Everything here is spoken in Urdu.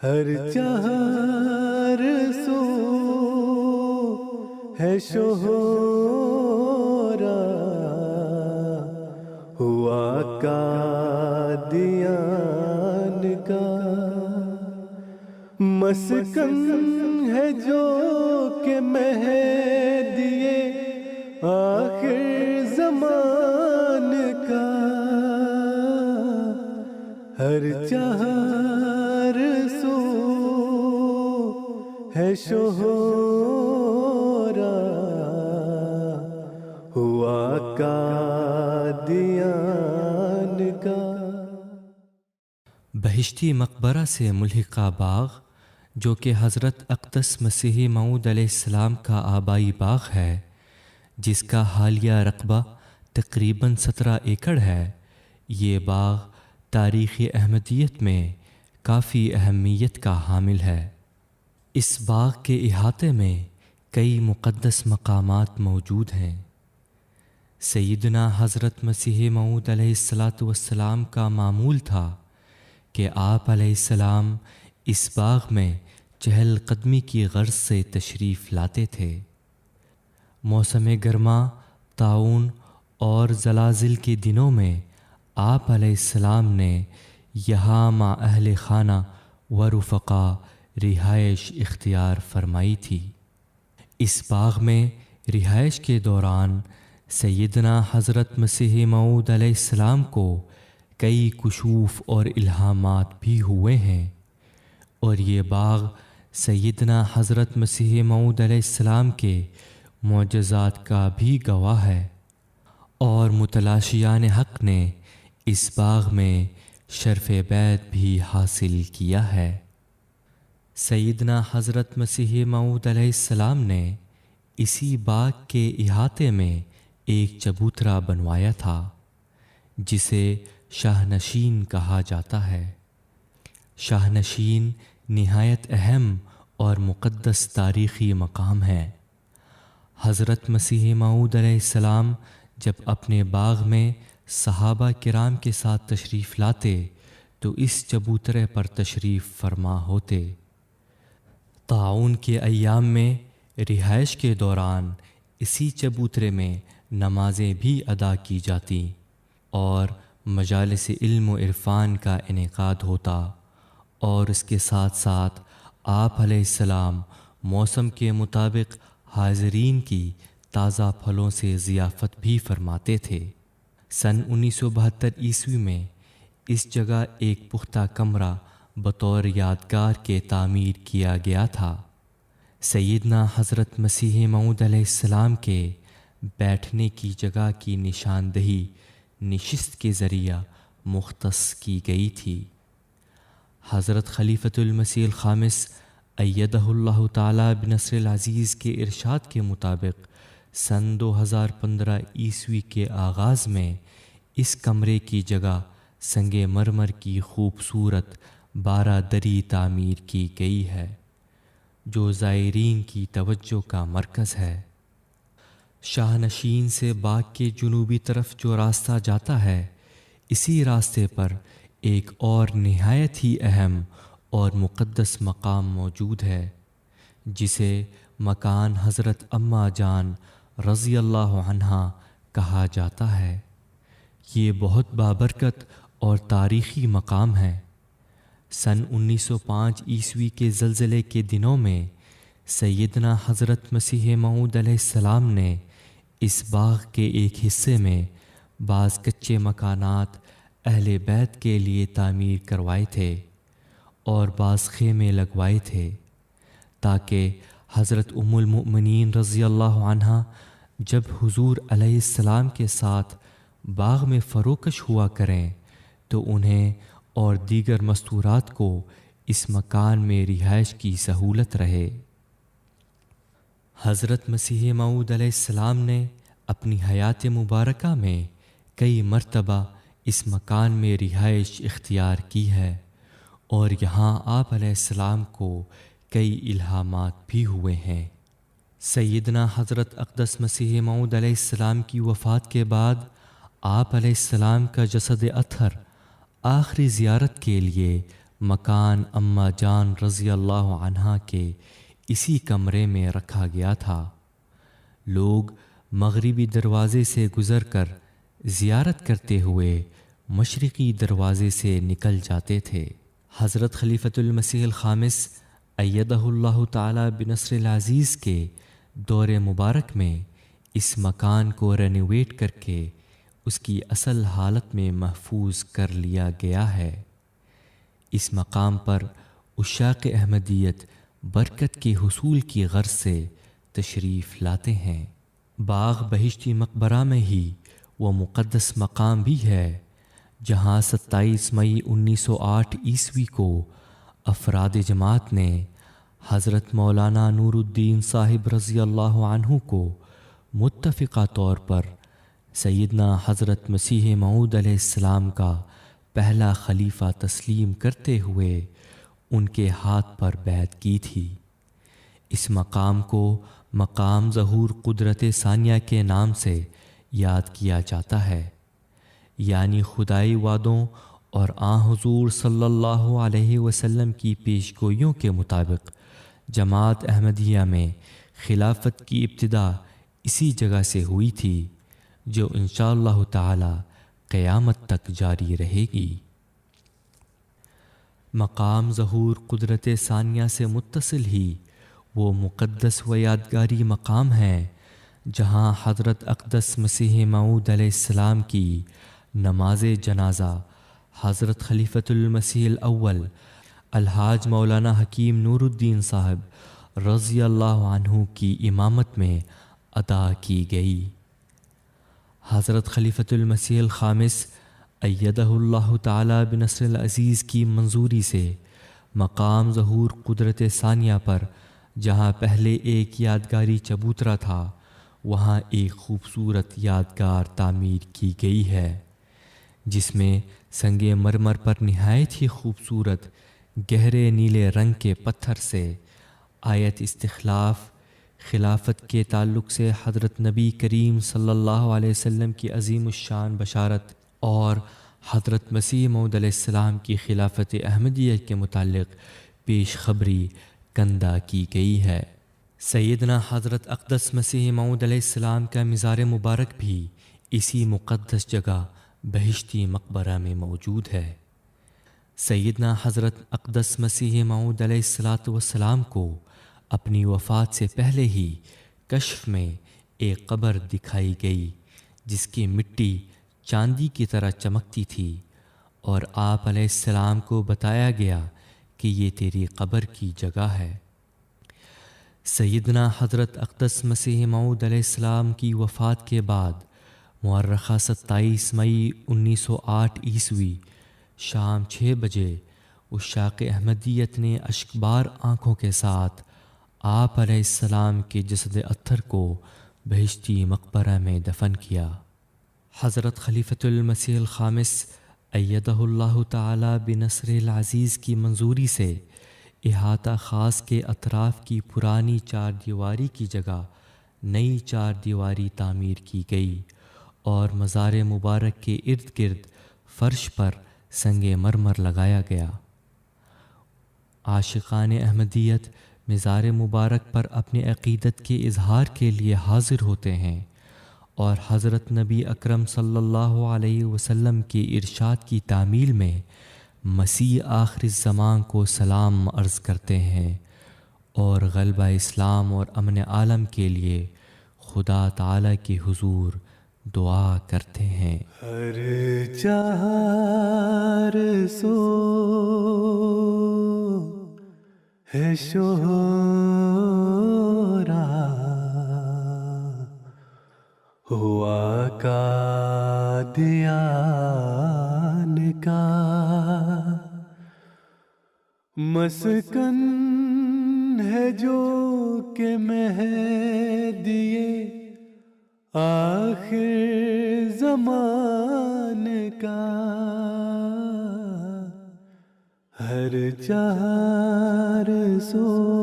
ہر چار سو ہے شہرا، ہوا قادیان کا مسکن ہے جو کہ مہدی آخر زمان کا، ہر چار سو ہے شہرا، ہوا قادیان کا۔ بہشتی مقبرہ سے ملحقہ باغ، جو کہ حضرت اقدس مسیح موعود علیہ السلام کا آبائی باغ ہے، جس کا حالیہ رقبہ تقریباً 17 ایکڑ ہے، یہ باغ تاریخ احمدیت میں کافی اہمیت کا حامل ہے۔ اس باغ کے احاطے میں کئی مقدس مقامات موجود ہیں۔ سیدنا حضرت مسیح موعود علیہ السلام کا معمول تھا کہ آپ علیہ السلام اس باغ میں چہل قدمی کی غرض سے تشریف لاتے تھے۔ موسم گرما، طاعون اور زلازل کے دنوں میں آپ علیہ السلام نے یہاں مع اہل خانہ و رفقا رہائش اختیار فرمائی تھی۔ اس باغ میں رہائش کے دوران سیدنا حضرت مسیح موعود علیہ السلام کو کئی کشوف اور الہامات بھی ہوئے ہیں، اور یہ باغ سیدنا حضرت مسیح موعود علیہ السلام کے معجزات کا بھی گواہ ہے، اور متلاشیان حق نے اس باغ میں شرف بیعت بھی حاصل کیا ہے۔ سیدنا حضرت مسیح موعود علیہ السلام نے اسی باغ کے احاطے میں ایک چبوترا بنوایا تھا، جسے شاہ نشین کہا جاتا ہے۔ شاہ نشین نہایت اہم اور مقدس تاریخی مقام ہے۔ حضرت مسیح موعود علیہ السلام جب اپنے باغ میں صحابہ کرام کے ساتھ تشریف لاتے تو اس چبوترے پر تشریف فرما ہوتے۔ طاعون کے ایام میں رہائش کے دوران اسی چبوترے میں نمازیں بھی ادا کی جاتی اور مجالس علم و عرفان کا انعقاد ہوتا، اور اس کے ساتھ ساتھ آپ علیہ السلام موسم کے مطابق حاضرین کی تازہ پھلوں سے ضیافت بھی فرماتے تھے۔ سن 1972 عیسوی میں اس جگہ ایک پختہ کمرہ بطور یادگار کے تعمیر کیا گیا تھا۔ سیدنا حضرت مسیح موعود علیہ السلام کے بیٹھنے کی جگہ کی نشاندہی نشست کے ذریعہ مختص کی گئی تھی۔ حضرت خلیفۃ المسیح الخامس ایدہ اللہ تعالی بنصر العزیز کے ارشاد کے مطابق سن 2015 عیسوی کے آغاز میں اس کمرے کی جگہ سنگ مرمر کی خوبصورت 12 دری تعمیر کی گئی ہے، جو زائرین کی توجہ کا مرکز ہے۔ شاہ نشین سے باغ کے جنوبی طرف جو راستہ جاتا ہے، اسی راستے پر ایک اور نہایت ہی اہم اور مقدس مقام موجود ہے، جسے مکان حضرت اماں جان رضی اللہ عنہا کہا جاتا ہے۔ یہ بہت بابرکت اور تاریخی مقام ہے۔ سن 1905 عیسوی کے زلزلے کے دنوں میں سیدنا حضرت مسیح موعود علیہ السلام نے اس باغ کے ایک حصے میں بعض کچے مکانات اہل بیت کے لیے تعمیر کروائے تھے اور بعض خیمے لگوائے تھے، تاکہ حضرت ام المؤمنین رضی اللہ عنہا جب حضور علیہ السلام کے ساتھ باغ میں فروکش ہوا کریں تو انہیں اور دیگر مستورات کو اس مکان میں رہائش کی سہولت رہے۔ حضرت مسیح موعود علیہ السلام نے اپنی حیات مبارکہ میں کئی مرتبہ اس مکان میں رہائش اختیار کی ہے، اور یہاں آپ علیہ السلام کو کئی الہامات بھی ہوئے ہیں۔ سیدنا حضرت اقدس مسیح موعود علیہ السلام کی وفات کے بعد آپ علیہ السلام کا جسد اطہر آخری زیارت کے لیے مکان اماں جان رضی اللہ عنہا کے اسی کمرے میں رکھا گیا تھا۔ لوگ مغربی دروازے سے گزر کر زیارت کرتے ہوئے مشرقی دروازے سے نکل جاتے تھے۔ حضرت خلیفۃ المسیح الخامس ایدہ اللہ تعالی بنصر العزیز کے دور مبارک میں اس مکان کو رینوویٹ کر کے اس کی اصل حالت میں محفوظ کر لیا گیا ہے۔ اس مقام پر عشاق احمدیت برکت کے حصول کی غرض سے تشریف لاتے ہیں۔ باغ بہشتی مقبرہ میں ہی وہ مقدس مقام بھی ہے جہاں 27 مئی 1908 عیسوی کو افراد جماعت نے حضرت مولانا نور الدین صاحب رضی اللہ عنہ کو متفقہ طور پر سیدنا حضرت مسیح موعود علیہ السلام کا پہلا خلیفہ تسلیم کرتے ہوئے ان کے ہاتھ پر بیعت کی تھی۔ اس مقام کو مقام ظہور قدرت ثانیہ کے نام سے یاد کیا جاتا ہے، یعنی خدائی وعدوں اور آن حضور صلی اللہ علیہ وسلم کی پیش گوئیوں کے مطابق جماعت احمدیہ میں خلافت کی ابتدا اسی جگہ سے ہوئی تھی جو انشاءاللہ تعالی قیامت تک جاری رہے گی۔ مقام ظہور قدرت ثانیہ سے متصل ہی وہ مقدس و یادگاری مقام ہے جہاں حضرت اقدس مسیح موعود علیہ السلام کی نماز جنازہ حضرت خلیفۃ المسیح الاول الحاج مولانا حکیم نور الدین صاحب رضی اللہ عنہ کی امامت میں ادا کی گئی۔ حضرت خلیفۃ المسیح الخامس ایدہ اللہ تعالی بنصر العزیز کی منظوری سے مقام ظہور قدرت ثانیہ پر جہاں پہلے ایک یادگاری چبوترا تھا وہاں ایک خوبصورت یادگار تعمیر کی گئی ہے جس میں سنگ مرمر پر نہایت ہی خوبصورت گہرے نیلے رنگ کے پتھر سے آیت استخلاف خلافت کے تعلق سے حضرت نبی کریم صلی اللہ علیہ وسلم کی عظیم الشان بشارت اور حضرت مسیح موعود علیہ السلام کی خلافت احمدیہ کے متعلق پیش خبری کندہ کی گئی ہے۔ سیدنا حضرت اقدس مسیح موعود علیہ السلام کا مزار مبارک بھی اسی مقدس جگہ بہشتی مقبرہ میں موجود ہے۔ سیدنا حضرت اقدس مسیح موعود علیہ السلام کو اپنی وفات سے پہلے ہی کشف میں ایک قبر دکھائی گئی جس کی مٹی چاندی کی طرح چمکتی تھی اور آپ علیہ السلام کو بتایا گیا کہ یہ تیری قبر کی جگہ ہے۔ سیدنا حضرت اقدس مسیح موعود علیہ السلام کی وفات کے بعد مورخہ 27 مئی 1908 عیسوی شام 6 بجے عشاق احمدیت نے اشکبار آنکھوں کے ساتھ آپ علیہ السلام کے جسد اطہر کو بہشتی مقبرہ میں دفن کیا۔ حضرت خلیفۃ المسیح الخامس ایدہ اللہ تعالی بنصر العزیز کی منظوری سے احاطہ خاص کے اطراف کی پرانی 4 دیواری کی جگہ نئی 4 دیواری تعمیر کی گئی اور مزار مبارک کے ارد گرد فرش پر سنگ مرمر لگایا گیا۔ عاشقان احمدیت مزار مبارک پر اپنے عقیدت کے اظہار کے لیے حاضر ہوتے ہیں اور حضرت نبی اکرم صلی اللہ علیہ وسلم کے ارشاد کی تعمیل میں مسیح آخر الزمان کو سلام عرض کرتے ہیں اور غلبہ اسلام اور امن عالم کے لیے خدا تعالی کے حضور دعا کرتے ہیں۔ ہر چار سو ہے شہرا ہوا قادیان کا مسکن ہے جو کہ مہدی آخر زمان کا ہر 400